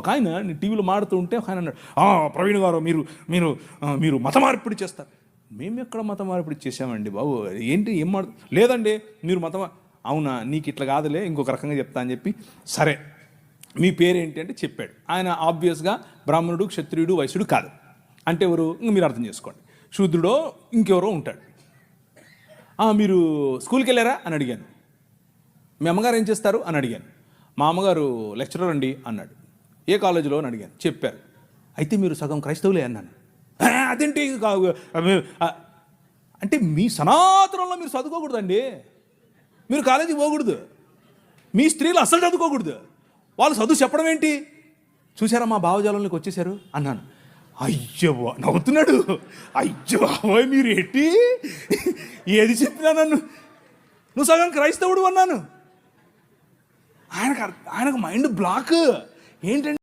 ఒక ఆయన నేను టీవీలో మాడుతూ ఉంటే ఒక ఆయన అన్నాడు, ప్రవీణ్ గారు మీరు మీరు మీరు మత మార్పిడి చేస్తారు. మేము ఎక్కడ మత మార్పిడి చేసామండి బాబు, ఏంటి ఏం లేదండి మీరు అవునా, నీకు ఇట్లా కాదులే, ఇంకొక రకంగా చెప్తా అని చెప్పి, సరే మీ పేరేంటి అంటే చెప్పాడు. ఆయన ఆబ్వియస్గా బ్రాహ్మణుడు, క్షత్రియుడు, వైశ్యుడు కాదు. అంటే ఎవరు ఇంక మీరు అర్థం చేసుకోండి, శూద్రుడో ఇంకెవరో ఉంటాడు. మీరు స్కూల్కి వెళ్ళారా అని అడిగాను. మీ అమ్మగారు ఏం చేస్తారు అని అడిగాను. మా అమ్మగారు లెక్చరర్ అండి అన్నాడు. ఏ కాలేజీలో అని అడిగాను. చెప్పారు. అయితే మీరు సగం క్రైస్తవులే అన్నాను. అదేంటి అంటే మీ సనాతనంలో మీరు చదువుకోకూడదండి, మీరు కాలేజీకి పోకూడదు, మీ స్త్రీలు అస్సలు చదువుకోకూడదు, వాళ్ళు చదువు చెప్పడం ఏంటి, చూసారా మా భావజాలంలోకి వచ్చేసారు అన్నాను. అయ్యో నవ్వుతున్నాడు. అయ్యో మీరు ఏంటి ఏది చెప్పినా నన్ను నువ్వు సగం క్రైస్తవుడు అన్నాను. ఆయనకు మైండ్ బ్లాక్ ఏంటంటే